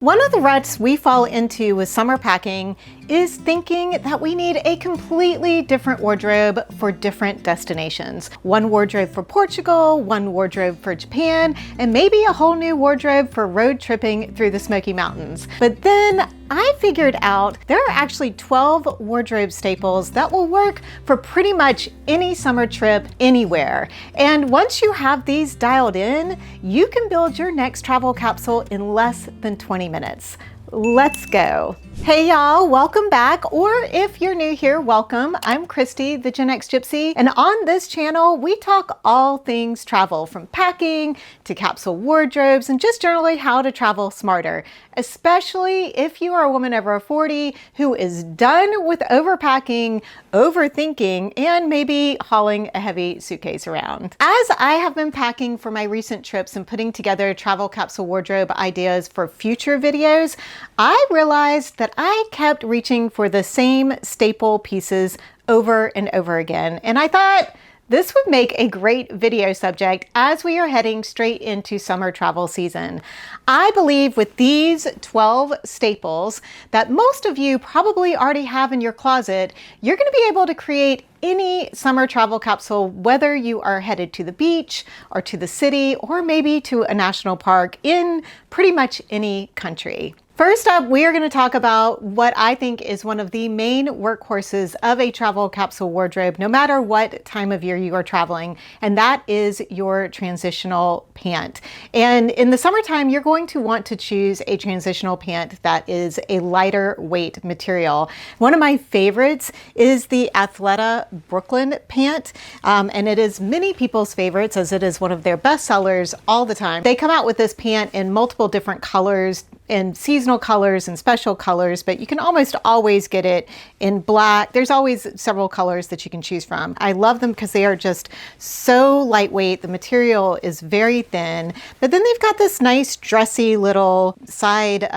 One of the ruts we fall into with summer packing is thinking that we need a completely different wardrobe for different destinations. One wardrobe for Portugal, one wardrobe for Japan, and maybe a whole new wardrobe for road tripping through the Smoky Mountains. But then I figured out there are actually 12 wardrobe staples that will work for pretty much any summer trip anywhere. And once you have these dialed in, you can build your next travel capsule in less than 20 minutes. Let's go. Hey y'all, welcome back, or if you're new here, welcome. I'm Christy, the Genx Gypsy, and on this channel, we talk all things travel, from packing to capsule wardrobes and just generally how to travel smarter, especially if you are a woman over 40 who is done with overpacking, overthinking, and maybe hauling a heavy suitcase around. As I have been packing for my recent trips and putting together travel capsule wardrobe ideas for future videos, I realized that I kept reaching for the same staple pieces over and over again. And I thought this would make a great video subject as we are heading straight into summer travel season. I believe with these 12 staples that most of you probably already have in your closet, you're going to be able to create any summer travel capsule, whether you are headed to the beach or to the city or maybe to a national park in pretty much any country. First up, we are going to talk about what I think is one of the main workhorses of a travel capsule wardrobe, no matter what time of year you are traveling, and that is your transitional pant. And in the summertime, you're going to want to choose a transitional pant that is a lighter weight material. One of my favorites is the Athleta Brooklyn pant, and it is many people's favorites as it is one of their best sellers all the time. They come out with this pant in multiple different colors, in seasonal colors and special colors, but you can almost always get it in black. There's always several colors that you can choose from. I love them because they are just so lightweight. The material is very thin, but then they've got this nice dressy little side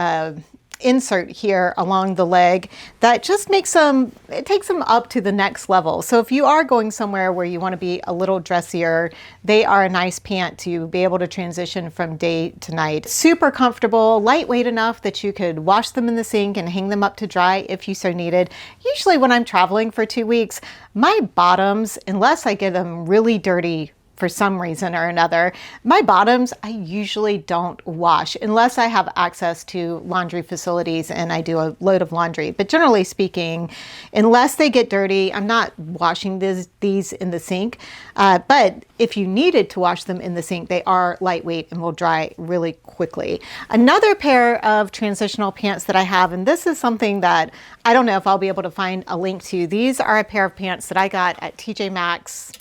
insert here along the leg that just makes them, it takes them up to the next level. So if you are going somewhere where you want to be a little dressier, they are a nice pant to be able to transition from day to night. Super comfortable, lightweight enough that you could wash them in the sink and hang them up to dry if you so needed. Usually when I'm traveling for 2 weeks, my bottoms, unless I get them really dirty for some reason or another, my bottoms I usually don't wash unless I have access to laundry facilities and I do a load of laundry. But generally speaking, unless they get dirty, I'm not washing these in the sink. But if you needed to wash them in the sink, they are lightweight and will dry really quickly. Another pair of transitional pants that I have, and this is something that I don't know if I'll be able to find a link to. These are a pair of pants that I got at TJ Maxx,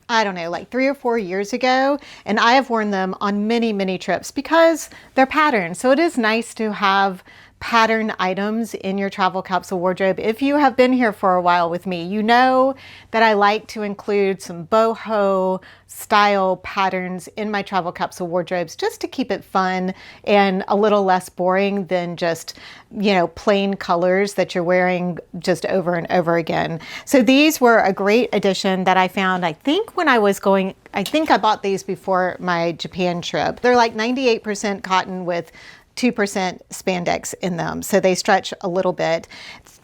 I don't know, like 3 or 4 years ago, and I have worn them on many, many trips because they're patterned. So it is nice to have pattern items in your travel capsule wardrobe. If you have been here for a while with me, you know that I like to include some boho style patterns in my travel capsule wardrobes just to keep it fun and a little less boring than just, you know, plain colors that you're wearing just over and over again. So these were a great addition that I found, I think when I was going, I think I bought these before my Japan trip. They're like 98% cotton with 2% spandex in them, so they stretch a little bit.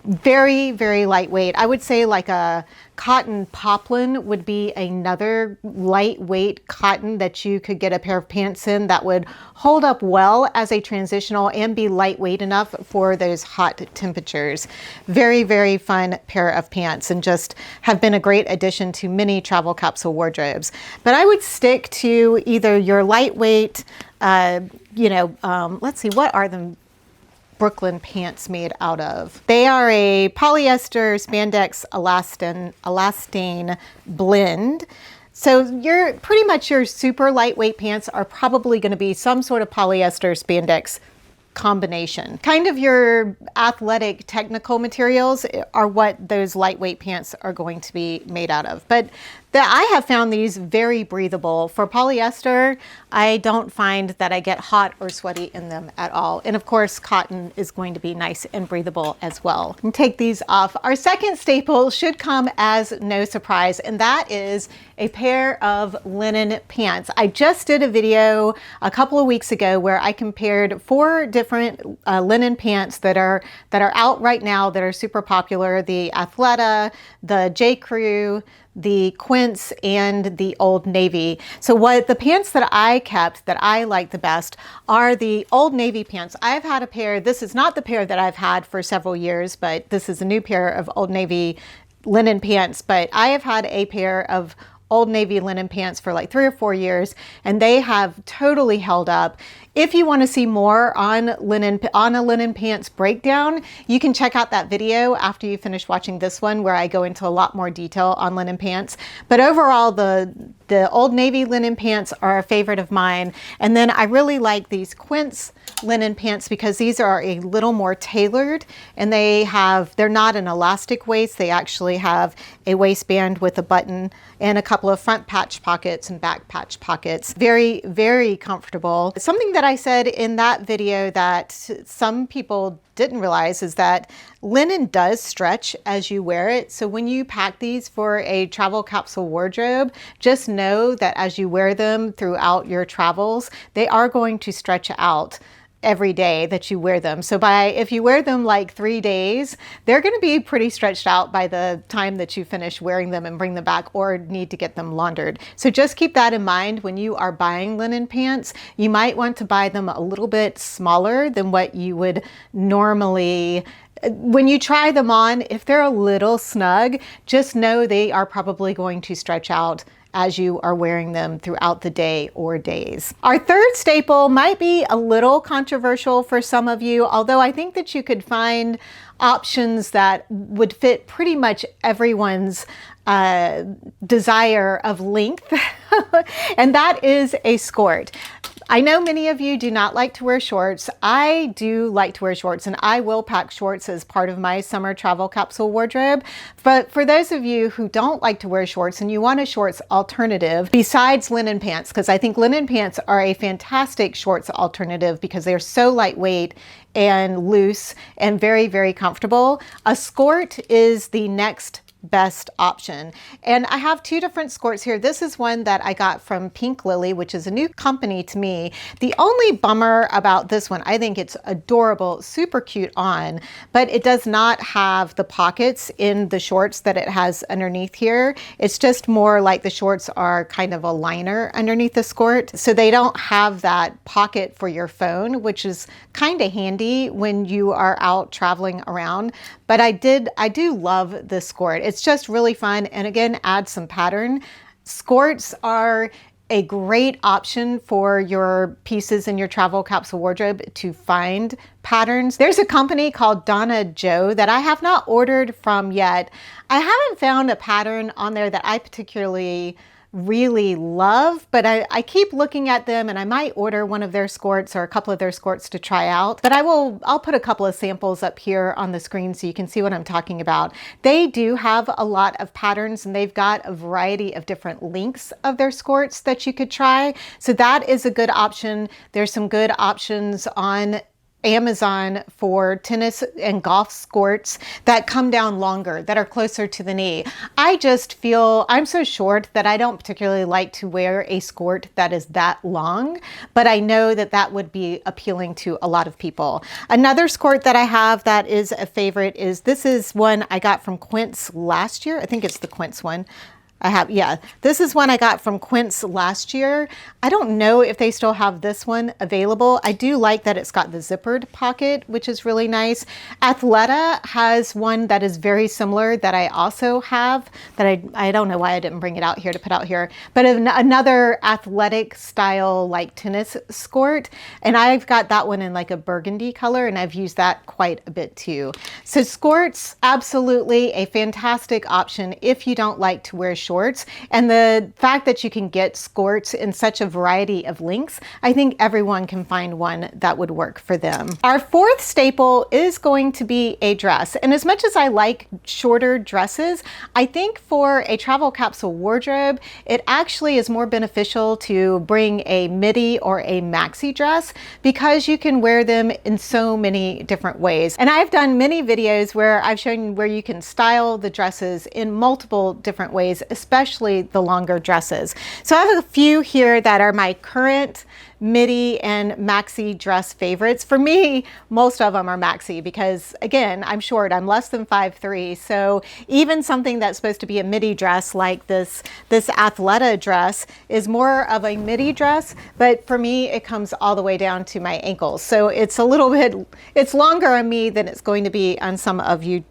Very, very lightweight. I would say like a cotton poplin would be another lightweight cotton that you could get a pair of pants in that would hold up well as a transitional and be lightweight enough for those hot temperatures. Very, very fun pair of pants and just have been a great addition to many travel capsule wardrobes. But I would stick to either your lightweight, let's see, what are the Brooklyn pants made out of? They are a polyester spandex elastane blend. So you're pretty much your super lightweight pants are probably going to be some sort of polyester spandex combination. Kind of your athletic technical materials are what those lightweight pants are going to be made out of. But that I have found these very breathable. For polyester, I don't find that I get hot or sweaty in them at all. And of course, cotton is going to be nice and breathable as well. And take these off. Our second staple should come as no surprise, and that is a pair of linen pants. I just did a video a couple of weeks ago where I compared 4 different linen pants that are out right now that are super popular: the Athleta, the J. Crew, the Quince, and the Old Navy. So what the pants that I kept that I like the best are the Old Navy pants. I've had a pair. This is not the pair that I've had for several years, but this is a new pair of Old Navy linen pants. But I have had a pair of Old Navy linen pants for like 3 or 4 years, and they have totally held up. If you want to see more on a linen pants breakdown, you can check out that video after you finish watching this one, where I go into a lot more detail on linen pants. But overall, the Old Navy linen pants are a favorite of mine. And then I really like these Quince linen pants because these are a little more tailored, and they're not an elastic waist. They actually have a waistband with a button and a couple of front patch pockets and back patch pockets. Very, very comfortable. Something that I said in that video that some people didn't realize is that linen does stretch as you wear it. So when you pack these for a travel capsule wardrobe, just know that as you wear them throughout your travels, they are going to stretch out every day that you wear them. So if you wear them like 3 days, they're going to be pretty stretched out by the time that you finish wearing them and bring them back or need to get them laundered. So just keep that in mind when you are buying linen pants. You might want to buy them a little bit smaller than what you would normally. When you try them on, if they're a little snug, just know they are probably going to stretch out as you are wearing them throughout the day or days. Our third staple might be a little controversial for some of you, although I think that you could find options that would fit pretty much everyone's desire of length, and that is a skirt. I know many of you do not like to wear shorts. I do like to wear shorts, and I will pack shorts as part of my summer travel capsule wardrobe. But for those of you who don't like to wear shorts and you want a shorts alternative besides linen pants, because I think linen pants are a fantastic shorts alternative because they're so lightweight and loose and very, very comfortable, a skirt is the next best option. And I have 2 different skirts here. This is one that I got from Pink Lily, which is a new company to me. The only bummer about this one, I think it's adorable, super cute on, but it does not have the pockets in the shorts that it has underneath here. It's just more like the shorts are kind of a liner underneath the skirt. So they don't have that pocket for your phone, which is kind of handy when you are out traveling around. But I do love this skirt. It's just really fun, and again, add some pattern. Skirts are a great option for your pieces in your travel capsule wardrobe to find patterns. There's a company called Donna Jo that I have not ordered from yet. I haven't found a pattern on there that I particularly really love, but I keep looking at them, and I might order one of their skirts or a couple of their skirts to try out. But I'll put a couple of samples up here on the screen so you can see what I'm talking about. They do have a lot of patterns, and they've got a variety of different lengths of their skirts that you could try. So that is a good option. There's some good options on Amazon for tennis and golf skirts that come down longer, that are closer to the knee. I just feel I'm so short that I don't particularly like to wear a skirt that is that long, but I know that that would be appealing to a lot of people. Another skirt that I have that is a favorite is, this is one I got from Quince last year. I think it's the Quince one. This is one I got from Quince last year. I don't know if they still have this one available. I do like that it's got the zippered pocket, which is really nice. Athleta has one that is very similar that I also have, that I don't know why I didn't bring it out here to put out here, but another athletic style like tennis skirt. And I've got that one in like a burgundy color, and I've used that quite a bit too. So skirts, absolutely a fantastic option if you don't like to wear shorts shorts. And the fact that you can get skirts in such a variety of lengths, I think everyone can find one that would work for them. Our fourth staple is going to be a dress. And as much as I like shorter dresses, I think for a travel capsule wardrobe, it actually is more beneficial to bring a midi or a maxi dress because you can wear them in so many different ways. And I've done many videos where I've shown where you can style the dresses in multiple different ways, especially the longer dresses. So I have a few here that are my current midi and maxi dress favorites. For me, most of them are maxi because, again, I'm short. I'm less than 5'3". So even something that's supposed to be a midi dress like this Athleta dress is more of a midi dress, but for me, it comes all the way down to my ankles. So it's a little bit, it's longer on me than it's going to be on some of you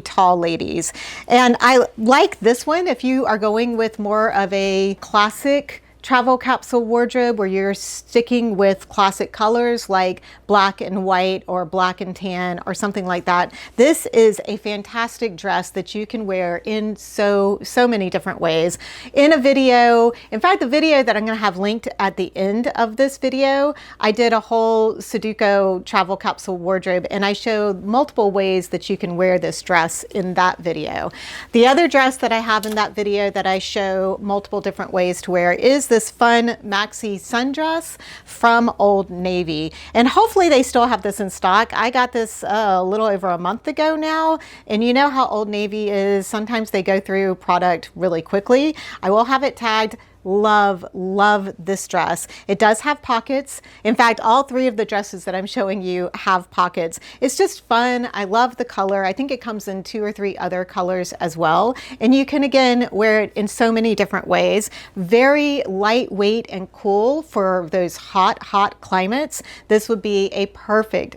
tall ladies. And I like this one if you are going with more of a classic travel capsule wardrobe where you're sticking with classic colors like black and white or black and tan or something like that. This is a fantastic dress that you can wear in so many different ways. In a video, in fact, the video that I'm going to have linked at the end of this video, I did a whole Sudoku travel capsule wardrobe and I showed multiple ways that you can wear this dress in that video. The other dress that I have in that video that I show multiple different ways to wear is this fun maxi sundress from Old Navy. And hopefully they still have this in stock. I got this a little over a month ago now. And you know how Old Navy is. Sometimes they go through product really quickly. I will have it tagged. Love this dress. It does have pockets. In fact, all three of the dresses that I'm showing you have pockets. It's just fun. I love the color. I think it comes in 2 or 3 other colors as well. And you can, again, wear it in so many different ways. Very lightweight and cool for those hot climates. This would be a perfect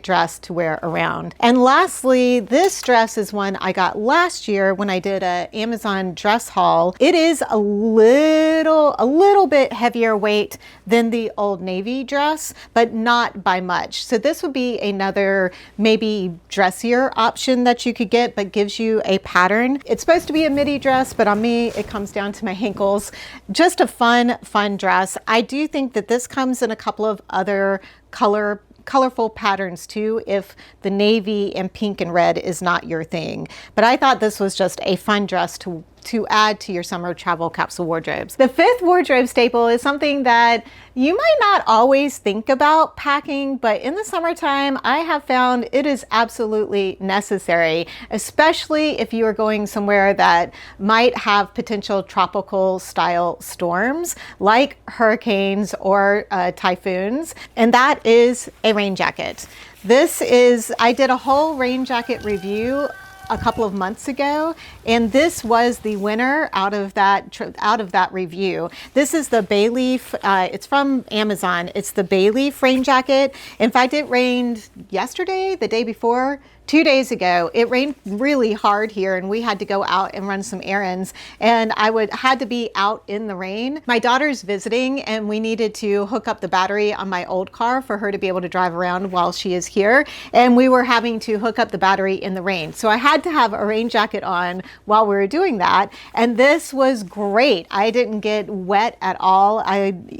dress to wear around. And lastly, this dress is one I got last year when I did an Amazon dress haul. It is a little bit heavier weight than the Old Navy dress, but not by much. So this would be another maybe dressier option that you could get, but gives you a pattern. It's supposed to be a midi dress, but on me, it comes down to my ankles. Just a fun dress. I do think that this comes in a couple of other colorful patterns too if the navy and pink and red is not your thing. But I thought this was just a fun dress to add to your summer travel capsule wardrobes. The fifth wardrobe staple is something that you might not always think about packing, but in the summertime, I have found it is absolutely necessary, especially if you are going somewhere that might have potential tropical style storms like hurricanes or typhoons, and that is a rain jacket. I did a whole rain jacket review a couple of months ago, and this was the winner out of that review. This is the Bayleaf. It's from Amazon. It's the Bayleaf rain jacket. In fact, it rained yesterday, the day before. 2 days ago, it rained really hard here and we had to go out and run some errands, and I had to be out in the rain. My daughter's visiting and we needed to hook up the battery on my old car for her to be able to drive around while she is here, and we were having to hook up the battery in the rain. So I had to have a rain jacket on while we were doing that, and this was great. I didn't get wet at all.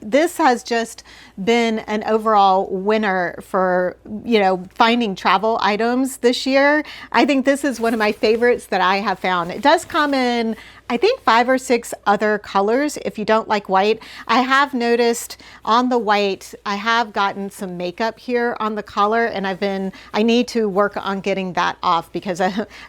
This has just been an overall winner for, finding travel items this year. I think this is one of my favorites that I have found. It does come in, I think, 5 or 6 other colors if you don't like white. I have noticed on the white, I have gotten some makeup here on the collar, and I need to work on getting that off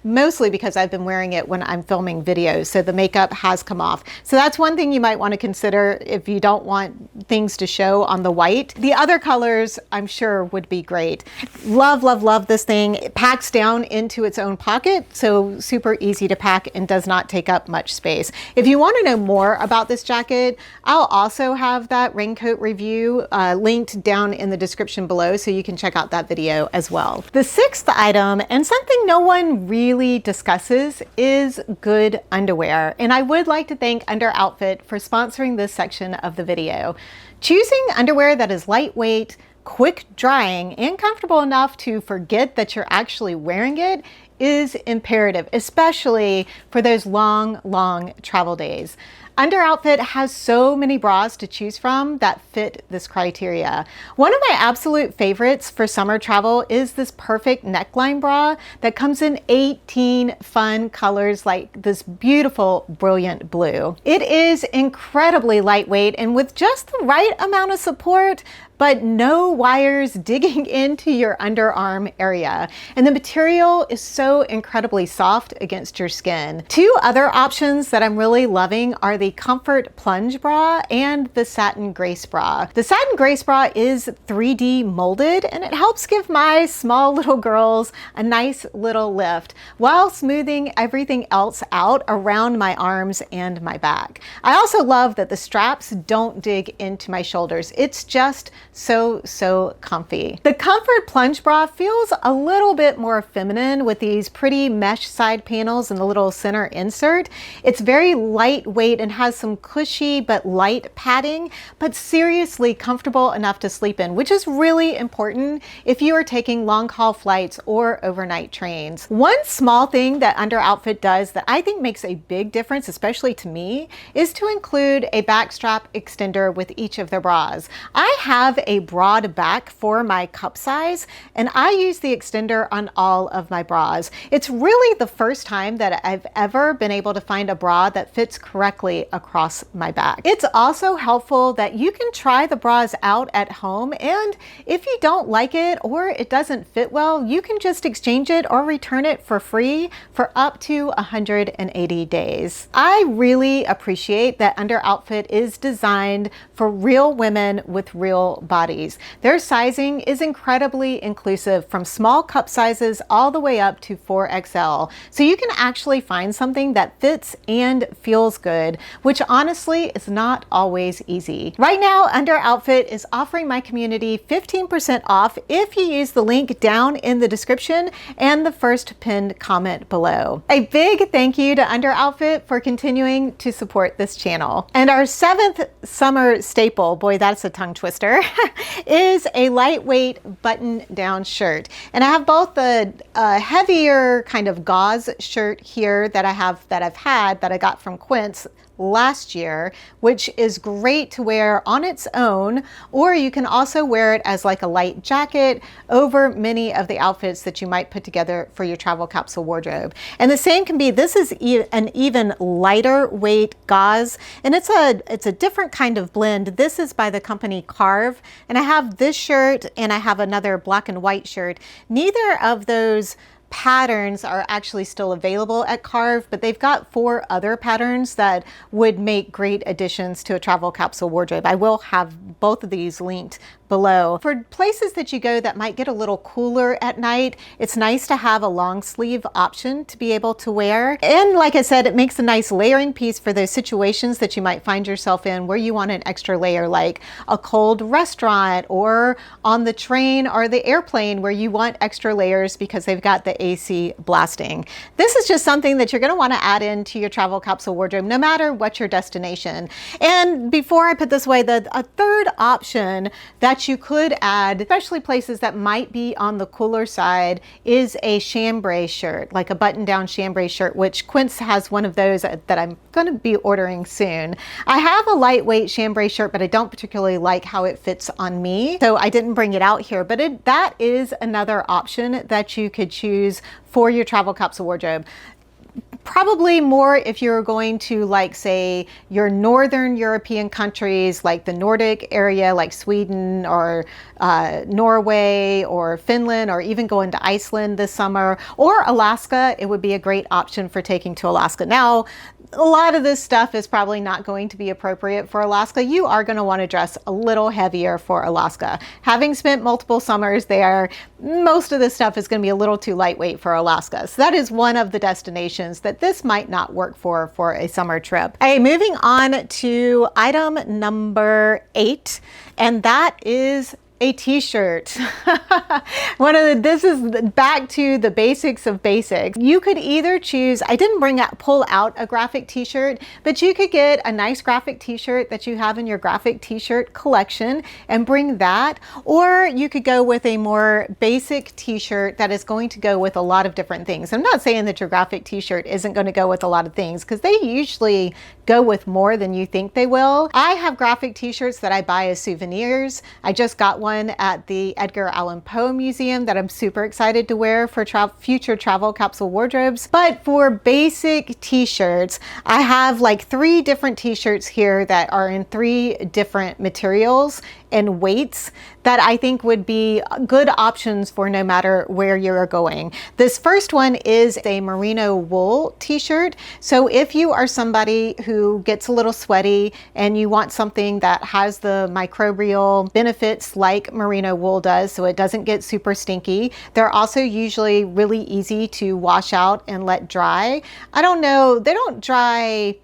mostly because I've been wearing it when I'm filming videos. So the makeup has come off. So that's one thing you might want to consider if you don't want things to show on the white. The other colors I'm sure would be great. Love this thing. It packs down into its own pocket, so super easy to pack and does not take up much space. If you want to know more about this jacket, I'll also have that raincoat review linked down in the description below, so you can check out that video as well. The sixth item, and something no one really discusses, is good underwear. And I would like to thank Under Outfit for sponsoring this section of the video. Choosing underwear that is lightweight, quick drying and comfortable enough to forget that you're actually wearing it is imperative, especially for those long travel days. Under Outfit has so many bras to choose from that fit this criteria. One of my absolute favorites for summer travel is this perfect neckline bra that comes in 18 fun colors like this beautiful, brilliant blue. It is incredibly lightweight and with just the right amount of support, but no wires digging into your underarm area. And the material is so incredibly soft against your skin. Two other options that I'm really loving are the Comfort Plunge Bra and the Satin Grace Bra. The Satin Grace Bra is 3D molded and it helps give my small little girls a nice little lift while smoothing everything else out around my arms and my back. I also love that the straps don't dig into my shoulders. It's just so comfy. The Comfort Plunge Bra feels a little bit more feminine with these pretty mesh side panels and the little center insert. It's very lightweight and has some cushy but light padding, but seriously comfortable enough to sleep in, which is really important if you are taking long haul flights or overnight trains. One small thing that Under Outfit does that I think makes a big difference, especially to me, is to include a back strap extender with each of their bras. I have a broad back for my cup size and I use the extender on all of my bras. It's really the first time that I've ever been able to find a bra that fits correctly across my back. It's also helpful that you can try the bras out at home, and if you don't like it or it doesn't fit well, you can just exchange it or return it for free for up to 180 days. I really appreciate that Under Outfit is designed for real women with real bodies. Their sizing is incredibly inclusive from small cup sizes all the way up to 4XL. So you can actually find something that fits and feels good, which honestly is not always easy. Right now, Under Outfit is offering my community 15% off if you use the link down in the description and the first pinned comment below. A big thank you to Under Outfit for continuing to support this channel. And our seventh summer staple, boy, that's a tongue twister, is a lightweight button-down shirt. And I have both the heavier kind of gauze shirt here that I got from Quince last year, which is great to wear on its own, or you can also wear it as like a light jacket over many of the outfits that you might put together for your travel capsule wardrobe. And the same can be, this is an even lighter weight gauze, and it's a different kind of blend. This is by the company Carve, and I have this shirt and I have another black and white shirt. Neither of those patterns are actually still available at Carve, but they've got 4 other patterns that would make great additions to a travel capsule wardrobe. I will have both of these linked below. For places that you go that might get a little cooler at night, it's nice to have a long sleeve option to be able to wear. And like I said, it makes a nice layering piece for those situations that you might find yourself in where you want an extra layer, like a cold restaurant or on the train or the airplane where you want extra layers because they've got the AC blasting. This is just something that you're going to want to add into your travel capsule wardrobe no matter what your destination. And before I put this away, a third option that you could add, especially places that might be on the cooler side, is a chambray shirt, like a button-down chambray shirt, which Quince has one of those that I'm going to be ordering soon. I have a lightweight chambray shirt, but I don't particularly like how it fits on me, so I didn't bring it out here, but that is another option that you could choose for your travel capsule wardrobe. Probably more if you're going to, like, say, your northern European countries like the Nordic area, like Sweden or Norway or Finland, or even going to Iceland this summer, or Alaska. It would be a great option for taking to Alaska. Now, a lot of this stuff is probably not going to be appropriate for Alaska. You are going to want to dress a little heavier for Alaska. Having spent multiple summers there, most of this stuff is going to be a little too lightweight for Alaska. So that is one of the destinations that this might not work for a summer trip. Okay, moving on to item number 8, and that is A t-shirt. This is back to the basics of basics. You could either choose, I didn't pull out a graphic t-shirt, but you could get a nice graphic t-shirt that you have in your graphic t-shirt collection and bring that, or you could go with a more basic t-shirt that is going to go with a lot of different things. I'm not saying that your graphic t-shirt isn't going to go with a lot of things, because they usually go with more than you think they will. I have graphic t-shirts that I buy as souvenirs. I just got one at the Edgar Allan Poe Museum that I'm super excited to wear for future travel capsule wardrobes. But for basic t-shirts, I have like 3 different t-shirts here that are in 3 different materials and weights that I think would be good options for no matter where you're going. This first one is a merino wool t-shirt. So if you are somebody who gets a little sweaty and you want something that has the microbial benefits like merino wool does, so it doesn't get super stinky, they're also usually really easy to wash out and let dry. I don't know, they'll dry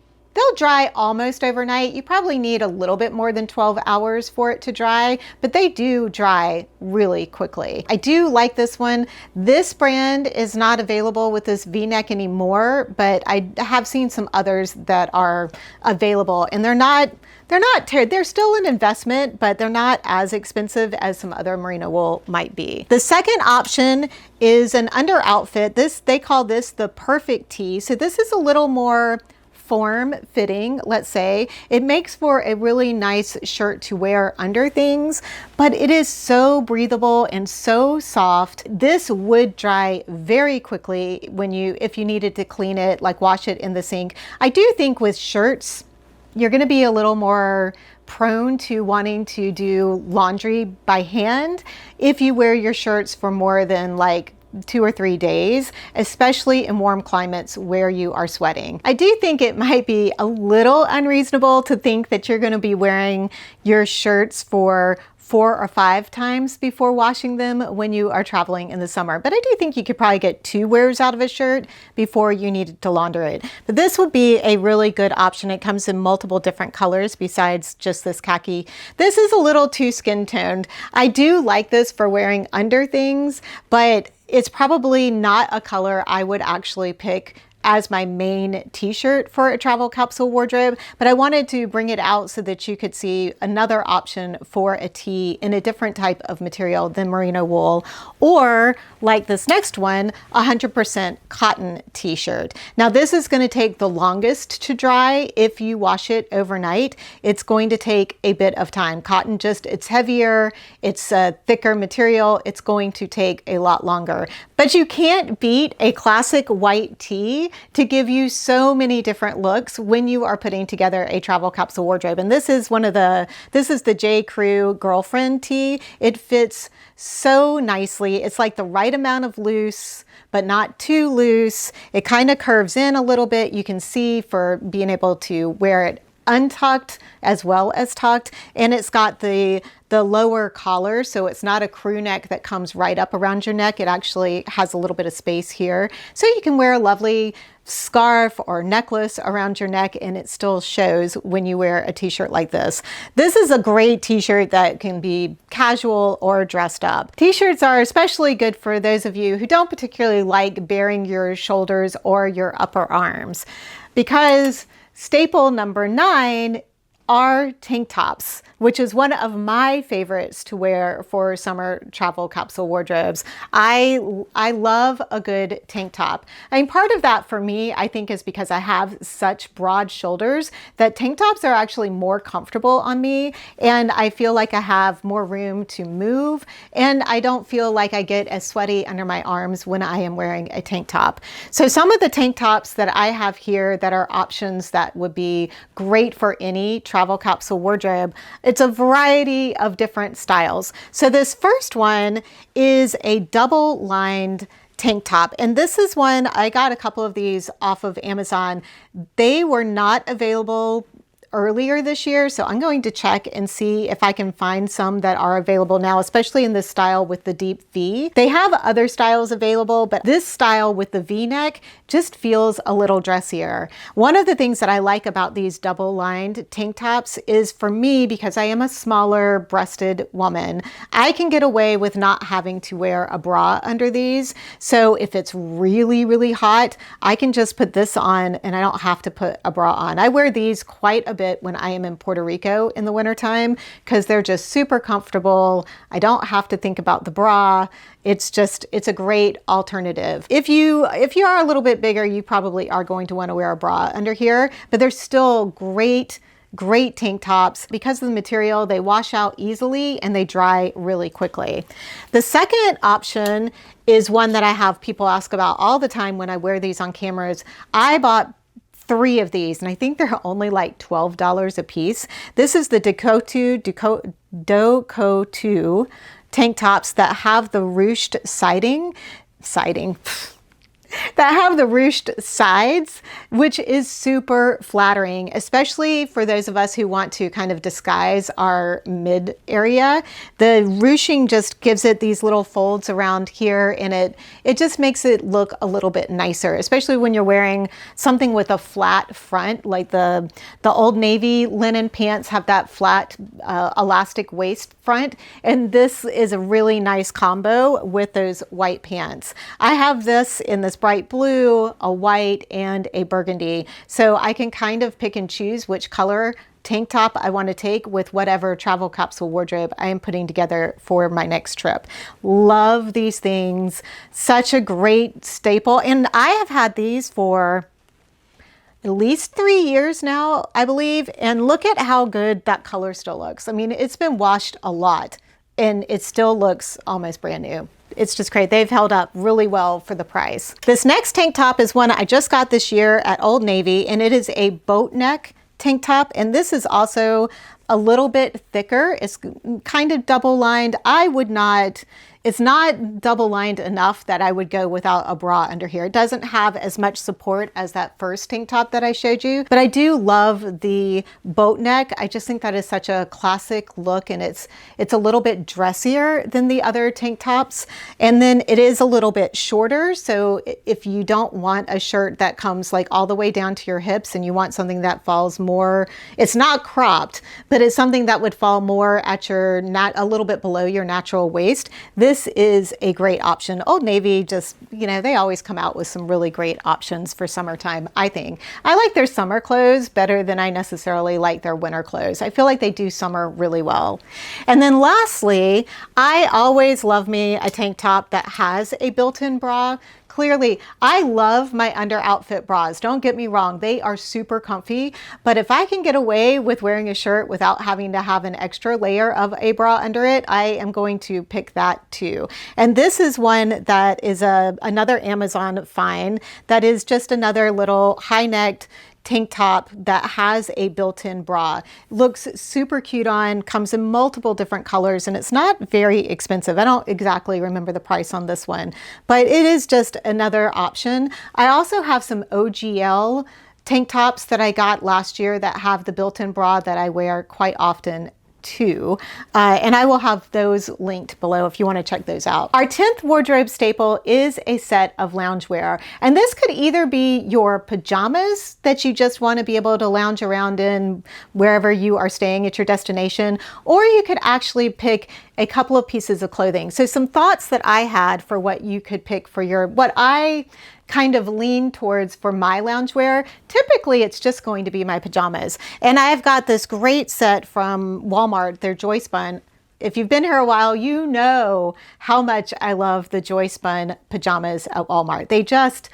almost overnight. You probably need a little bit more than 12 hours for it to dry, but they do dry really quickly. I do like this one. This brand is not available with this V-neck anymore, but I have seen some others that are available, and they're still an investment, but they're not as expensive as some other merino wool might be. The second option is an under outfit. They call this the perfect tee. So this is a little more form fitting, let's say. It makes for a really nice shirt to wear under things, but it is so breathable and so soft. This would dry very quickly if you needed to clean it, like wash it in the sink. I do think with shirts, you're going to be a little more prone to wanting to do laundry by hand if you wear your shirts for more than like 2 or 3 days, especially in warm climates where you are sweating. I do think it might be a little unreasonable to think that you're going to be wearing your shirts for 4 or 5 times before washing them when you are traveling in the summer. But I do think you could probably get 2 wears out of a shirt before you needed to launder it. But this would be a really good option. It comes in multiple different colors besides just this khaki. This is a little too skin toned. I do like this for wearing under things, but it's probably not a color I would actually pick as my main t-shirt for a travel capsule wardrobe, but I wanted to bring it out so that you could see another option for a tee in a different type of material than merino wool, or like this next one, 100% cotton t-shirt. Now this is going to take the longest to dry if you wash it overnight. It's going to take a bit of time. Cotton it's heavier, it's a thicker material, it's going to take a lot longer. But you can't beat a classic white tee to give you so many different looks when you are putting together a travel capsule wardrobe. And this is the J. Crew girlfriend tee. It fits so nicely. It's like the right amount of loose, but not too loose. It kind of curves in a little bit. You can see for being able to wear it untucked as well as tucked, and it's got the lower collar, so it's not a crew neck that comes right up around your neck. It actually has a little bit of space here, so you can wear a lovely scarf or necklace around your neck and it still shows when you wear a t-shirt like this. This is a great t-shirt that can be casual or dressed up. T-shirts are especially good for those of you who don't particularly like baring your shoulders or your upper arms, because staple number 9 are tank tops, which is one of my favorites to wear for summer travel capsule wardrobes. I love a good tank top. I mean, part of that for me, I think, is because I have such broad shoulders that tank tops are actually more comfortable on me, and I feel like I have more room to move, and I don't feel like I get as sweaty under my arms when I am wearing a tank top. So some of the tank tops that I have here that are options that would be great for any travel capsule wardrobe, it's a variety of different styles. So this first one is a double lined tank top, and this is one I got a couple of these off of Amazon. They were not available earlier this year, so I'm going to check and see if I can find some that are available now, especially in this style with the deep V. They have other styles available, but this style with the V-neck just feels a little dressier. One of the things that I like about these double-lined tank tops is, for me, because I am a smaller breasted woman, I can get away with not having to wear a bra under these. So if it's really, really hot, I can just put this on and I don't have to put a bra on. I wear these quite a bit when I am in Puerto Rico in the wintertime because they're just super comfortable. I don't have to think about the bra. It's a great alternative. If you are a little bit bigger, you probably are going to want to wear a bra under here, but they're still great tank tops. Because of the material, they wash out easily and they dry really quickly. The second option is one that I have people ask about all the time when I wear these on cameras. I bought 3 of these and I think they're only like $12 a piece. This is the Docotu tank tops that have the ruched siding. That have the ruched sides, which is super flattering, especially for those of us who want to kind of disguise our mid area. The ruching just gives it these little folds around here, and it just makes it look a little bit nicer, especially when you're wearing something with a flat front, like the Old Navy linen pants have that flat elastic waist front, and this is a really nice combo with those white pants. I have this in this bright blue, a white, and a burgundy. So I can kind of pick and choose which color tank top I want to take with whatever travel capsule wardrobe I am putting together for my next trip. Love these things. Such a great staple. And I have had these for at least 3 years now, I believe. And look at how good that color still looks. I mean, it's been washed a lot and it still looks almost brand new. It's just great. They've held up really well for the price. This next tank top is one I just got this year at Old Navy, and it is a boat neck tank top. And this is also a little bit thicker. It's kind of double lined. It's not double lined enough that I would go without a bra under here. It doesn't have as much support as that first tank top that I showed you, but I do love the boat neck. I just think that is such a classic look, and it's a little bit dressier than the other tank tops. And then it is a little bit shorter. So if you don't want a shirt that comes like all the way down to your hips and you want something that falls more, it's not cropped, but it's something that would fall more at a little bit below your natural waist, this is a great option. Old Navy just, they always come out with some really great options for summertime, I think. I like their summer clothes better than I necessarily like their winter clothes. I feel like they do summer really well. And then lastly, I always love me a tank top that has a built-in bra. Clearly, I love my under outfit bras. Don't get me wrong. They are super comfy, but if I can get away with wearing a shirt without having to have an extra layer of a bra under it, I am going to pick that too. And this is one that is another Amazon find that is just another little high-necked tank top that has a built-in bra. Looks super cute on, comes in multiple different colors, and it's not very expensive. I don't exactly remember the price on this one, but it is just another option. I also have some OGL tank tops that I got last year that have the built-in bra that I wear quite often too. And I will have those linked below if you want to check those out. Our 10th wardrobe staple is a set of loungewear. And this could either be your pajamas that you just want to be able to lounge around in wherever you are staying at your destination, or you could actually pick a couple of pieces of clothing. So some thoughts that I had for what you could pick for what I kind of lean towards for my loungewear. Typically, it's just going to be my pajamas. And I've got this great set from Walmart, their Joy Spun. If you've been here a while, you know how much I love the Joy Spun pajamas at Walmart. They just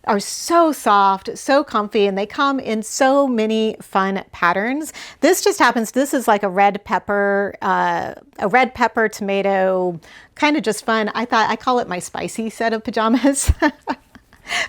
are so soft, so comfy, and they come in so many fun patterns. This is like a red pepper tomato, kind of just fun. I call it my spicy set of pajamas.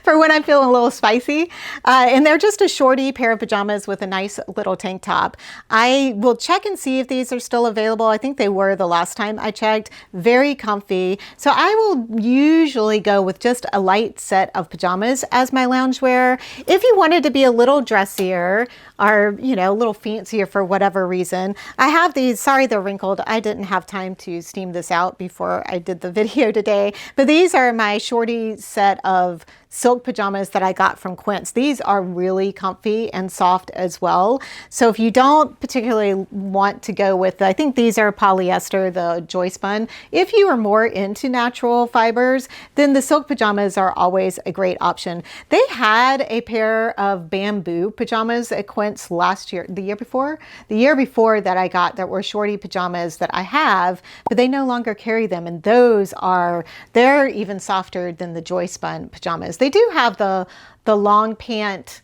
for when I'm feeling a little spicy. And they're just a shorty pair of pajamas with a nice little tank top. I will check and see if these are still available. I think they were the last time I checked. Very comfy. So I will usually go with just a light set of pajamas as my loungewear. If you wanted to be a little dressier or, you know, a little fancier for whatever reason, I have these. Sorry, they're wrinkled. I didn't have time to steam this out before I did the video today, but these are my shorty set of silk pajamas that I got from Quince. These are really comfy and soft as well. So if you don't particularly want to go with, I think these are polyester, the joy spun. If you are more into natural fibers, then the silk pajamas are always a great option. They had a pair of bamboo pajamas at Quince last year, the year before that I got, that were shorty pajamas that I have, but they no longer carry them. And they're even softer than the joy spun pajamas. They do have the long pant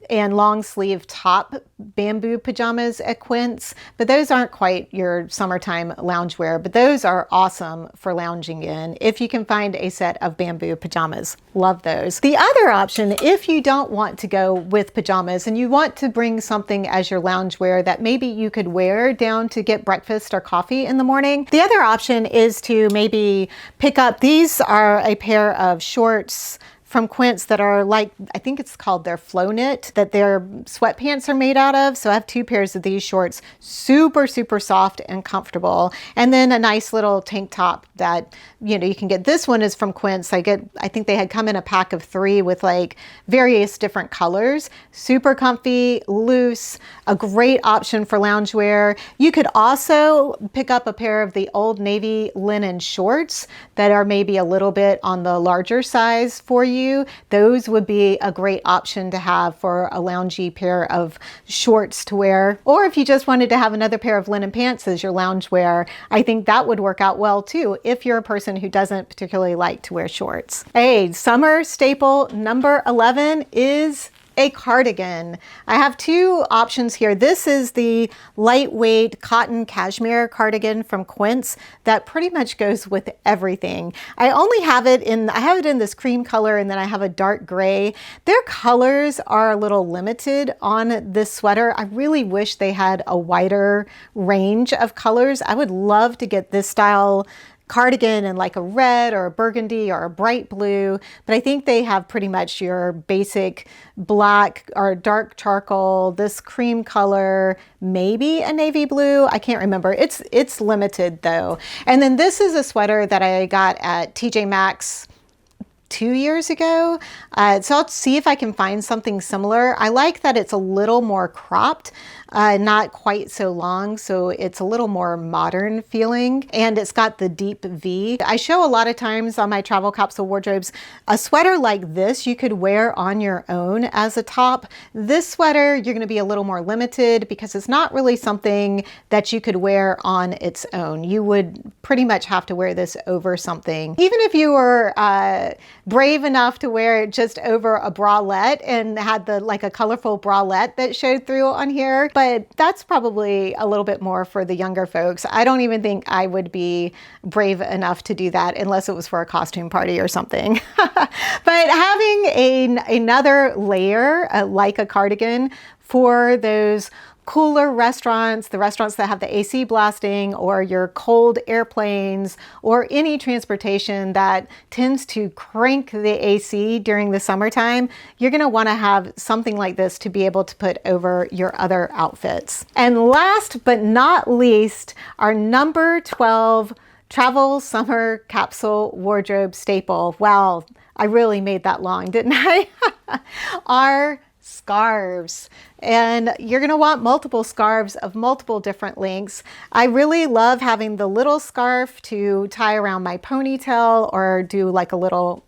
and long sleeve top bamboo pajamas at Quince, but those aren't quite your summertime loungewear, but those are awesome for lounging in if you can find a set of bamboo pajamas. Love those. The other option, if you don't want to go with pajamas and you want to bring something as your loungewear that maybe you could wear down to get breakfast or coffee in the morning, the other option is to maybe pick up, these are a pair of shorts from Quince that are like, I think it's called their flow knit, that their sweatpants are made out of. So I have two pairs of these shorts, super, super soft and comfortable. And then a nice little tank top that, you know, you can get. This one is from Quince. I think they had come in a pack of 3 with like various different colors. Super comfy, loose, a great option for loungewear. You could also pick up a pair of the Old Navy linen shorts that are maybe a little bit on the larger size for you. Those would be a great option to have for a loungy pair of shorts to wear. Or if you just wanted to have another pair of linen pants as your loungewear, I think that would work out well too if you're a person who doesn't particularly like to wear shorts. A summer staple number 11 is a cardigan. I have 2 options here. This is the lightweight cotton cashmere cardigan from Quince that pretty much goes with everything. I have it in this cream color, and then I have a dark gray. Their colors are a little limited on this sweater. I really wish they had a wider range of colors. I would love to get this style cardigan in like a red or a burgundy or a bright blue, but I think they have pretty much your basic black or dark charcoal, this cream color, maybe a navy blue. I can't remember. It's limited though. And then this is a sweater that I got at TJ Maxx 2 years ago. So I'll see if I can find something similar. I like that it's a little more cropped, not quite so long, so it's a little more modern feeling, and it's got the deep V. I show a lot of times on my travel capsule wardrobes a sweater like this you could wear on your own as a top. This sweater you're going to be a little more limited because it's not really something that you could wear on its own. You would pretty much have to wear this over something. Even if you were brave enough to wear it just over a bralette and had like a colorful bralette that showed through on here, but that's probably a little bit more for the younger folks. I don't even think I would be brave enough to do that unless it was for a costume party or something. But having another layer like a cardigan for those cooler restaurants, the restaurants that have the AC blasting, or your cold airplanes, or any transportation that tends to crank the AC during the summertime, you're going to want to have something like this to be able to put over your other outfits. And last but not least, our number 12 travel summer capsule wardrobe staple. Wow, I really made that long, didn't I? Our scarves. And you're going to want multiple scarves of multiple different lengths. I really love having the little scarf to tie around my ponytail or do like a little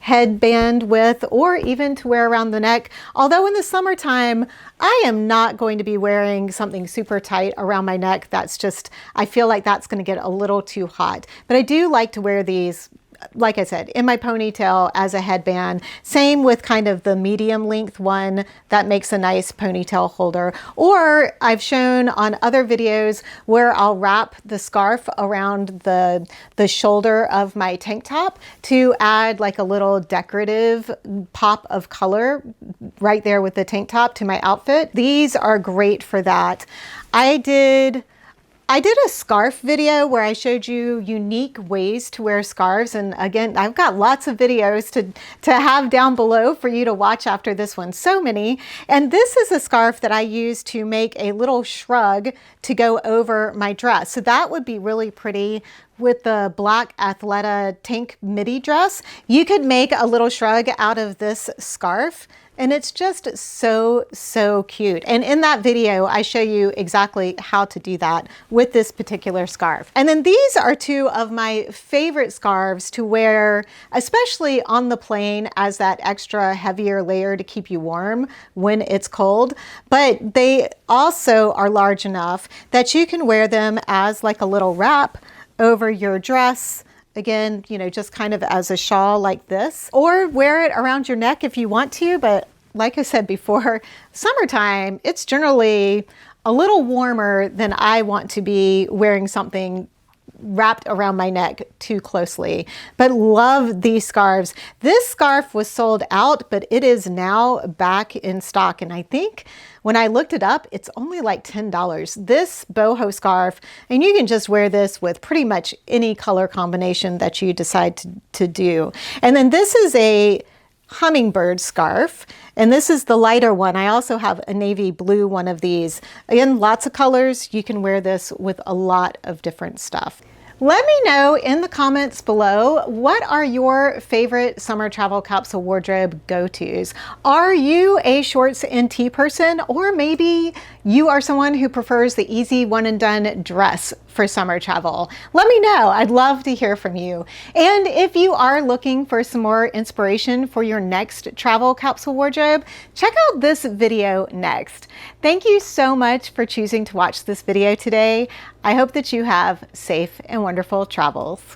headband with, or even to wear around the neck. Although in the summertime, I am not going to be wearing something super tight around my neck. I feel like that's going to get a little too hot. But I do like to wear these like I said, in my ponytail as a headband. Same with kind of the medium length one that makes a nice ponytail holder. Or I've shown on other videos where I'll wrap the scarf around the shoulder of my tank top to add like a little decorative pop of color right there with the tank top to my outfit. These are great for that. I did a scarf video where I showed you unique ways to wear scarves. And again, I've got lots of videos to have down below for you to watch after this one. So many. And this is a scarf that I use to make a little shrug to go over my dress. So that would be really pretty with the black Athleta tank midi dress. You could make a little shrug out of this scarf. And it's just so, so cute. And in that video, I show you exactly how to do that with this particular scarf. And then these are two of my favorite scarves to wear, especially on the plane as that extra heavier layer to keep you warm when it's cold. But they also are large enough that you can wear them as like a little wrap over your dress. Again, you know, just kind of as a shawl like this, or wear it around your neck if you want to. But like I said before, summertime, it's generally a little warmer than I want to be wearing something wrapped around my neck too closely. But love these scarves. This scarf was sold out, but it is now back in stock. And I think when I looked it up, it's only like $10. This boho scarf, and you can just wear this with pretty much any color combination that you decide to do. And then this is a hummingbird scarf, and this is the lighter one. I also have a navy blue one of these. Again, lots of colors. You can wear this with a lot of different stuff. Let me know in the comments below, what are your favorite summer travel capsule wardrobe go-tos? Are you a shorts and tee person, or maybe you are someone who prefers the easy one and done dress for summer travel? Let me know. I'd love to hear from you. And if you are looking for some more inspiration for your next travel capsule wardrobe, check out this video next. Thank you so much for choosing to watch this video today. I hope that you have safe and wonderful travels.